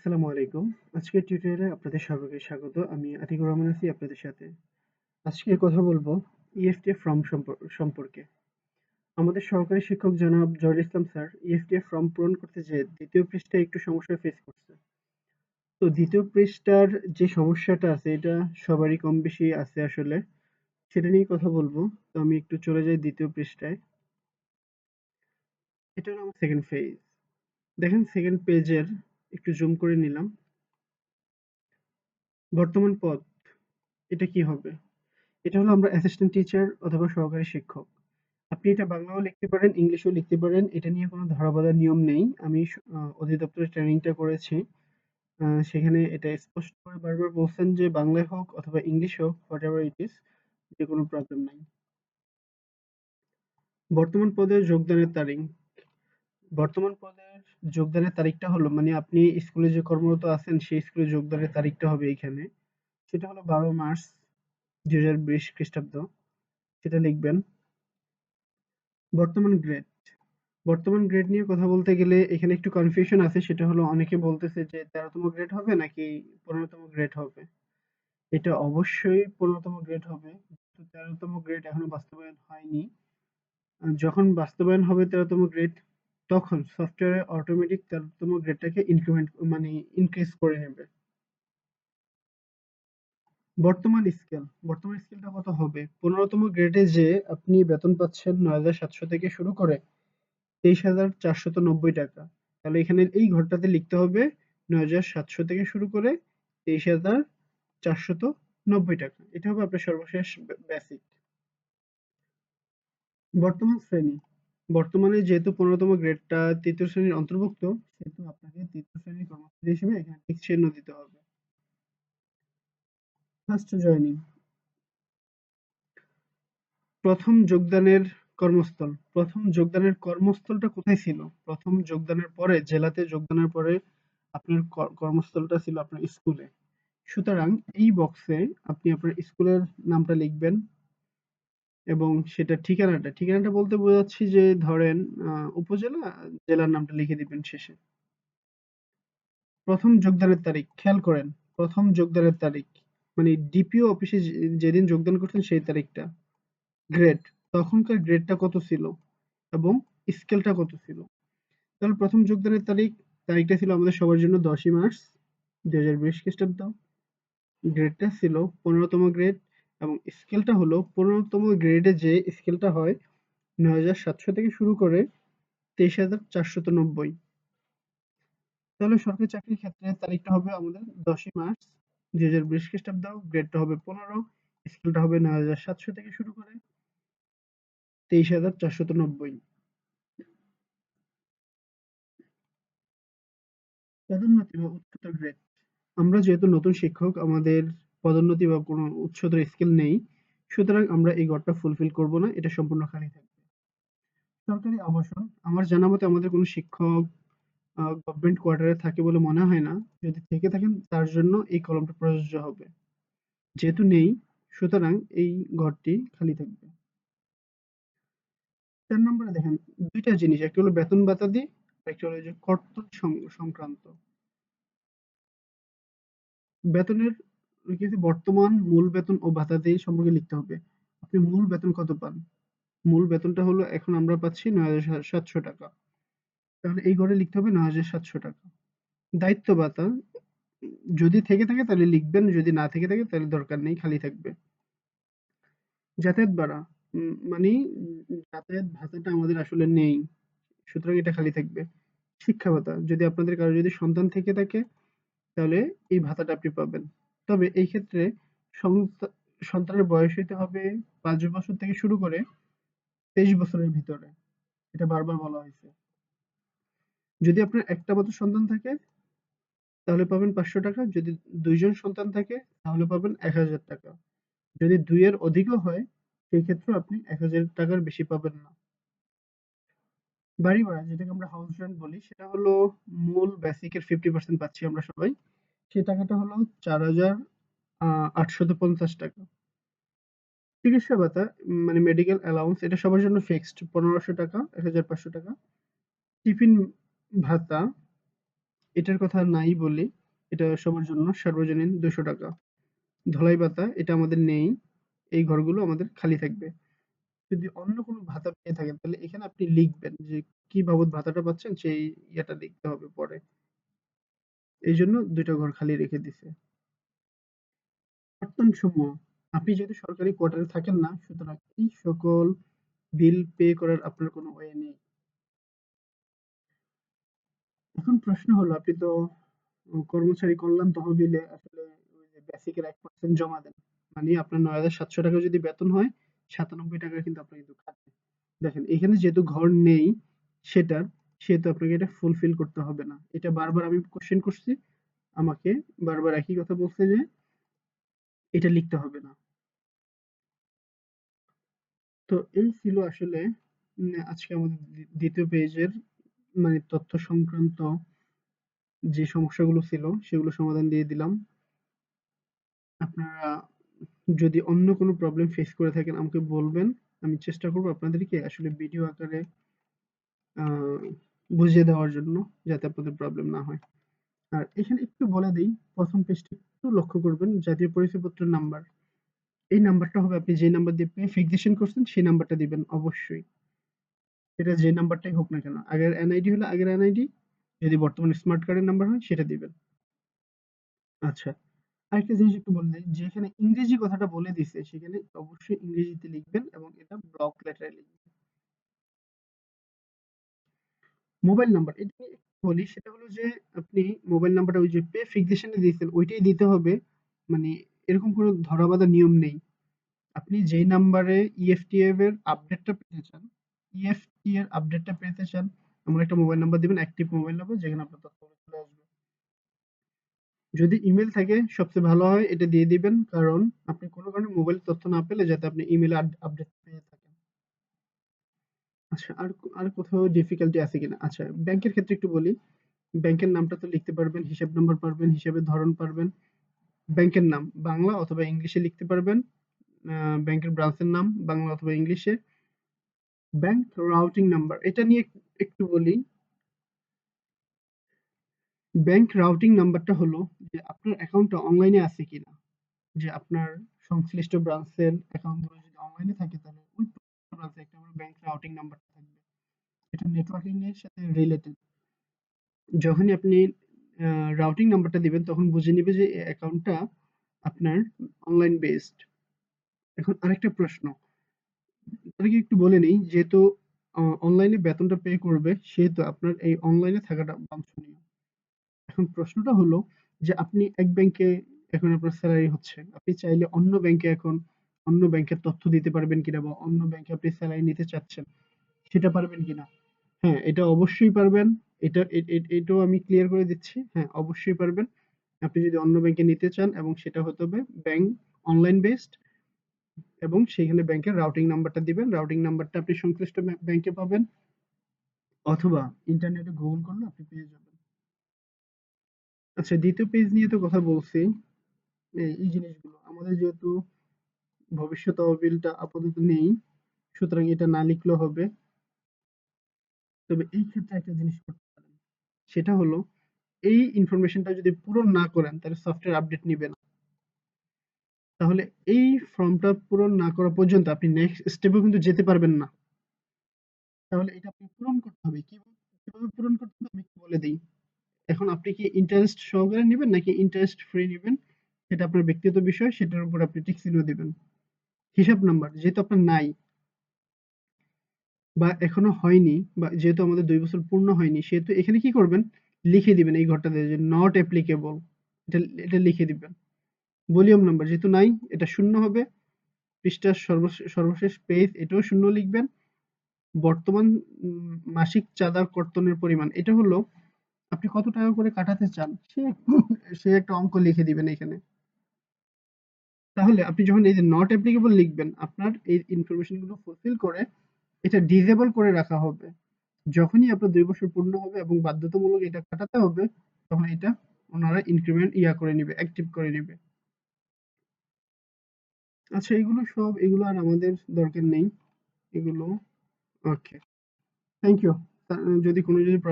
আসসালামু আলাইকুম। আজকের টিউটোরিয়ালে আপনাদের সবাইকে স্বাগত। আমি আতিকুর রহমান আছি আপনাদের সাথে। আজকে কথা বলবো ইএফটিএফ ফর্ম সম্পর্কে। আমাদের সহকারী শিক্ষক জনাব জহুরুল ইসলাম স্যার ইএফটিএফ ফর্ম পূরণ করতে যেয়ে ২য় পৃষ্ঠায় একটু সমস্যা ফেস করছে। তো ২য় পৃষ্ঠার যে সমস্যাটা আছে এটা সবারই কম বেশি আছে আসলে। সেটা নিয়েই কথা বলবো। তো আমি একটু চলে যাই ২য় পৃষ্ঠায়। এটা হলো আমার 2nd পেজ। দেখেন 2nd পেজের একটু জুম করে নিলাম। বর্তমান পদ এটা কি হবে? এটা হলো আমরা অ্যাসিস্ট্যান্ট টিচার অথবা সহকারী শিক্ষক। আপনি এটা বাংলায়ও লিখতে পারেন, ইংলিশেও লিখতে পারেন। এটা নিয়ে কোনো ধরা-বাঁধা নিয়ম নেই। আমি অধিদপ্তরে ট্রেনিংটা করেছি। সেখানে এটা স্পষ্ট করে বারবার বলছেন যে বাংলায় হোক অথবা ইংলিশ হোক whatever it is কোনো প্রবলেম নাই। বর্তমান পদে যোগদানের তারিখ। বর্তমান পদের যোগদানের তারিখটা হলো মানে আপনি স্কুলে যে কর্মরত আছেন সেই স্কুলে যোগদানের তারিখটা হবে এইখানে। সেটা হলো ১২ মার্চ ২০২০ খ্রিস্টাব্দ। সেটা লিখবেন। বর্তমান গ্রেড। বর্তমান গ্রেড নিয়ে কথা বলতে গেলে এখানে একটু কনফিউশন আছে সেটা হলো অনেকে বলতেছে যে ১৩তম গ্রেড হবে নাকি ১৫তম গ্রেড হবে। এটা অবশ্যই ১৫তম গ্রেড হবে। তো ১৩তম গ্রেড এখনো বাস্তবায়ন হয়নি। যখন বাস্তবায়ন হবে ১৩তম গ্রেড তখন সফটওয়্যারে অটোমেটিক ১৩তম গ্রেডটাকে ইনক্রিমেন্ট মানে ইনক্রিজ করে নেবে। বর্তমান স্কেলটা কত হবে? ১৫তম গ্রেডে যে আপনি বেতন পাচ্ছেন ৯,৭০০ থেকে শুরু করে ২৩,৪৯০ টাকা। তাহলে এখানে এই ঘরটাতে লিখতে হবে ৯,৭০০ থেকে শুরু করে ২৩,৪৯০ টাকা। এটা হবে আপনার সর্বশেষ বেসিক। বর্তমান শ্রেণী। বর্তমানে যেহেতু ১৫তম গ্রেডটা ৩য় শ্রেণীর অন্তর্ভুক্ত, সেহেতু আপনাকে ৩য় শ্রেণীর কর্মচারী হিসেবে এখানে টিক চিহ্ন দিতে হবে। First joining. প্রথম যোগদানের কর্মস্থল। প্রথম যোগদানের কর্মস্থলটা কোথায় ছিল? প্রথম যোগদানের পরে জেলাতে যোগদানের পরে আপনার কর্মস্থলটা ছিল আপনার স্কুলে। সুতরাং এই বক্সে আপনি আপনার স্কুলের নামটা লিখবেন এবং সেটার ঠিকানাটা বলতে বোঝাচ্ছি যে ধরেন উপজেলা, জেলার নামটা লিখে দিবেন শেষে। প্রথম যোগদানের তারিখ খেয়াল করেন। প্রথম যোগদানের তারিখ মানে ডিপিও অফিসে যেদিন যোগদান করছেন সেই তারিখটা। গ্রেড, তখনকার গ্রেডটা কত ছিল এবং স্কেলটা কত ছিল। তাহলে প্রথম যোগদানের তারিখটা ছিল আমাদের সবার জন্য ১০ই মার্চ ২০২০ খ্রিস্টাব্দ। গ্রেডটা ছিল ১৫তম গ্রেড এবং স্কেলটা হলো ১৫তম গ্রেডে যে স্কেলটা হয় ৯,৭০০ থেকে শুরু করে ২৩,৪৯০। তাহলে সরকারি চাকরির ক্ষেত্রে তারিখটা হবে আমাদের ১০ই মার্চ ২০২০ খ্রিস্টাব্দ। গ্রেডটা হবে ১৫, স্কেলটা হবে ৯,৭০০ থেকে শুরু করে ২৩,৪৯০। পদোন্নতি বা উচ্চতর গ্রেড। আমরা যেহেতু নতুন শিক্ষক আমাদের পদোন্নতি বা কোনো উচ্চতর স্কেল নেই। সুতরাং আমরা এই ঘরটা ফুলফিল করব না। এটা সম্পূর্ণ খালি থাকবে। সরকারি আবাসন। আমার জানা মতে আমাদের কোনো শিক্ষক গভর্নমেন্ট কোয়ার্টারে থাকে বলে মনে হয় না। যদি থেকে থাকেন তার জন্য এই কলমটা প্রযোজ্য হবে। যেহেতু নেই সুতরাং এই ঘরটি খালি থাকবে। ৪ নম্বরে দেখেন ২ টা জিনিস। একটা হলো বেতন বাতাদি, একটা হলো যে কর্তন সংক্রান্ত। বেতনের কিছু বর্তমান, মূল বেতন ও ভাতাদি সম্পর্কে লিখতে হবে। আপনি মূল বেতন কত পান? মূল বেতনটা হলো এখন আমরা পাচ্ছি ৯,৭০০ টাকা। তাহলে এই ঘরে লিখতে হবে ৯,৭০০ টাকা। দায়িত্ব ভাতা যদি থেকে থাকে তাহলে লিখবেন, যদি না থেকে থাকে তাহলে দরকার নেই, খালি থাকবে। যাতায়াত ভাড়া মানি যাতায়াত ভাতাটা আমাদের আসলে নেই। সুতরাং এটা খালি থাকবে। শিক্ষা ভাতা যদি আপনাদের কারো যদি সন্তান থেকে থাকে তাহলে এই ভাতাটা আপনি পাবেন। তবে এই ক্ষেত্রে সন্তা সন্তানের বয়স হইতে হবে ৫ বছর থেকে শুরু করে ২৩ বছরের ভিতরে। এটা বারবার বলা হয়েছে। যদি আপনার একটা মাত্র সন্তান থাকে তাহলে পাবেন ৫০০ টাকা। যদি ২ জন সন্তান থাকে তাহলে পাবেন ১,০০০ টাকা। যদি ২ এর অধিকও হয় সেই ক্ষেত্রেও আপনি ১,০০০ টাকার বেশি পাবেন না। বাড়ি ভাড়া যেটাকে আমরা হাউস রেন্ট বলি সেটা হলো মূল বেসিকের 50% পাচ্ছি আমরা সবাই। সেই টাকাটা হলো ৪,৮৫০ টাকা। চিকিৎসা ভাতা মানে মেডিকেল অ্যালাউন্স এটা সবার জন্য ফিক্সড ১৫০০ টাকা, ১,৫০০ টাকা। টিফিন ভাতা এটার কথা নাই বলি। এটা সবার জন্য সার্বজনীন ৳200। ধলাই ভাতা এটা আমাদের নেই। এই ঘরগুলো আমাদের খালি থাকবে। যদি অন্য কোনো ভাতা পেয়ে থাকেন তাহলে এখানে আপনি লিখবেন যে কি বাবদ ভাতাটা পাচ্ছেন সেই ইয়েটা লিখতে হবে পরে। এইজন্য ২ টা ঘর খালি রেখে দিছে। কর্তনসমূহ আপনি যেহেতু সরকারি কোয়ার্টারে থাকেন না, সুতরাং এই সকল বিল পে করার আপনার কোনো ওয়ে নেই। এখন প্রশ্ন হলো আপনি তো কর্মচারী কল্যাণ তহবিলে আসলে ওই যে বেসিকের 1% জমা দেন। মানে আপনার ৳৯,৭০০ যদি বেতন হয়, ৳৯৭ কিন্তু আপনার কিন্তু কাটবে। দেখেন এখানে যেহেতু ঘর নেই সেটার, সেহেতু আপনাকে এটা ফুলফিল করতে হবে না। এটা বারবার আমি কোয়েশ্চেন করছি। আমাকে বারবার একই কথা বলছে যে এটা লিখতে হবে না। তো এই ছিল আসলে আজকে আমাদের ২য় পেজের মানে তথ্য সংক্রান্ত যে সমস্যাগুলো ছিল সেগুলো সমাধান দিয়ে দিলাম। আপনারা যদি অন্য কোনো প্রবলেম ফেস করে থাকেন আমাকে বলবেন। আমি চেষ্টা করব আপনাদেরকে আসলে ভিডিও আকারে আ বুঝিয়ে দেওয়ার জন্য যাতে আপনাদের প্রবলেম না হয়। আর এখানে একটু বলে দেই ১ম পেজটা একটু লক্ষ্য করবেন জাতীয় পরিচয়পত্রের নাম্বার। এই নাম্বারটা হবে আপনি যে নাম্বার দিয়ে ভেরিফিকেশন করছেন সেই নাম্বারটা দিবেন অবশ্যই। সেটা যে নাম্বারটাই হোক না কেন। আগের এনআইডি হলে আগের এনআইডি, যদি বর্তমানে স্মার্ট কার্ডের নাম্বার হয় সেটা দিবেন। আচ্ছা। আরেকটা জিনিস একটু বলে দেই, যেখানে ইংরেজি কথাটা বলে দিছে সেখানে অবশ্যই ইংরেজিতে লিখবেন এবং এটা ব্লক লেটারে লিখবেন। মোবাইল নাম্বার এটা নিয়ে একটু বলি, সেটা হলো যে আপনি মোবাইল নাম্বারটা ওই যে পে ফিক্সেশন এ দিয়েছেন ওইটাই দিতে হবে। মানে এরকম কোনো ধরা বাঁধা নিয়ম নেই। আপনি যেই নাম্বারে ইএফটিএফ এর আপডেটটা পেতে চান, ইএফটি এর আপডেটটা পেতে চান, এমন একটা মোবাইল নাম্বার দিবেন, অ্যাক্টিভ মোবাইল নাম্বার যেখানে আপনার তথ্যগুলো চলে আসবে। যদি ইমেইল থাকে সবচেয়ে ভালো হয় এটা দিয়ে দিবেন। কারণ আপনি কোনো কারণে মোবাইল তথ্য না পেলে যাতে আপনি ইমেইলে আপডেট পেয়ে থাকেন। আচ্ছা আর কোথাও ডিফিকাল্টি আছে কিনা? আচ্ছা ব্যাংকের ক্ষেত্রে একটু বলি। ব্যাংকের নামটা তো লিখতে পারবেন, হিসাব নাম্বার পারবেন, হিসাবের ধরন পারবেন। ব্যাংকের নাম বাংলা অথবা ইংলিশে লিখতে পারবেন। আ ব্যাংকের ব্রাঞ্চের নাম বাংলা অথবা ইংলিশে। ব্যাংক রাউটিং নাম্বার এটা নিয়ে একটু বলি। ব্যাংক রাউটিং নাম্বারটা হলো যে আপনার অ্যাকাউন্টটা অনলাইনে আছে কিনা। যে আপনার সংশ্লিষ্ট ব্রাঞ্চের অ্যাকাউন্ট গুলো যদি অনলাইনে থাকে তাহলে ওই ব্রাঞ্চে একটা করে ব্যাংক রাউটিং নাম্বার থাকবে। এটা নেটওয়ার্কিং এর সাথে রিলেটেড। যখনই আপনি আ রাউটিং নাম্বারটা দিবেন তখন বুঝে নিবে যে এই অ্যাকাউন্টটা আপনার অনলাইন বেসড। এখন আরেকটা প্রশ্ন, আপনাকে একটু বলে নেই যেহেতু অনলাইনে বেতনটা পে করবে সেহেতু আপনার এই অনলাইনে থাকাটা বাঞ্ছনীয়। এখন প্রশ্নটা হলো যে আপনি এক ব্যাংকে এখন আপনার সেলারি হচ্ছে। আপনি চাইলে অন্য ব্যাংকে এখন অন্য ব্যাংকের তথ্য দিতে পারবেন কিনা বা অন্য ব্যাংকে আপনি সেলারি নিতে চাচ্ছেন, সেটা পারবেন কিনা? হ্যাঁ, এটা অবশ্যই পারবেন। এটা এটাও আমি ক্লিয়ার করে দিচ্ছি। হ্যাঁ, অবশ্যই পারবেন। আপনি যদি অন্য ব্যাংকে নিতে চান এবং সেটা হতে হবে ব্যাংক অনলাইন বেসড এবং সেখানে ব্যাংকের রাউটিং নাম্বারটা দিবেন। রাউটিং নাম্বারটা আপনি সংশ্লিষ্ট ব্যাংকে পাবেন অথবা ইন্টারনেটে গুগল করলে আপনি পেয়ে যাবেন। আচ্ছা ২য় পেজ নিয়ে তো কথা বলছি। এই জিনিসগুলো আমাদের যেহেতু ভবিষ্যৎ তহবিলটা আপাতত নেই, সুতরাং এটা না লিখলেও হবে। তবে এই ক্ষেত্রে একটা জিনিস করতে পারেন। সেটা হলো এই ইনফরমেশনটা যদি পূরণ না করেন তাহলে সফটওয়্যার আপডেট নিবে না। তাহলে এই ফর্মটা পূরণ না করা পর্যন্ত আপনি নেক্সট স্টেপেও কিন্তু যেতে পারবেন না। তাহলে এটা আপনি পূরণ করতে হবে। কিভাবে পূরণ করতে হবে আমি একটু বলে দেই। এখন আপনি কি ইন্টারেস্ট সহকারে নিবেন নাকি ইন্টারেস্ট ফ্রি নিবেন সেটা আপনার ব্যক্তিগত বিষয়। সেটার উপর আপনি টিক চিহ্ন দিবেন। হিসাব নাম্বার যেহেতু আপনার নাই বা এখনো হয়নি বা যেহেতু আমাদের ২ বছর পূর্ণ হয়নি সেহেতু এখানে কি করবেন? লিখে দিবেন এই ঘরটাতে যে নট অ্যাপ্লিকেবল। এটা এটা লিখে দিবেন। ভলিউম নাম্বার যেহেতু নাই এটা শূন্য হবে। পৃষ্ঠার সর্বশেষ পেজ এটাও শূন্য লিখবেন। বর্তমান মাসিক চাঁদা কর্তনের পরিমাণ এটা হলো আপনি কত টাকা করে কাটাতে চান সে একটা অঙ্ক লিখে দিবেন এখানে। তাহলে আপনি যখন এই যে নট অ্যাপ্লিকেবল লিখবেন আপনার এই ইনফরমেশন গুলো ফুলফিল করে এটা ডিসেবল করে রাখা হবে। যখনই আপনার ২ বছর পূর্ণ হবে এবং বাধ্যতামূলক এটা কাটাতে হবে তখন এটা ওনারা ইনক্রিমেন্ট করে নিবে, অ্যাক্টিভ করে নিবে। আচ্ছা এগুলো আর আমাদের দরকার নেই। এগুলো ওকে। Thank you. যদি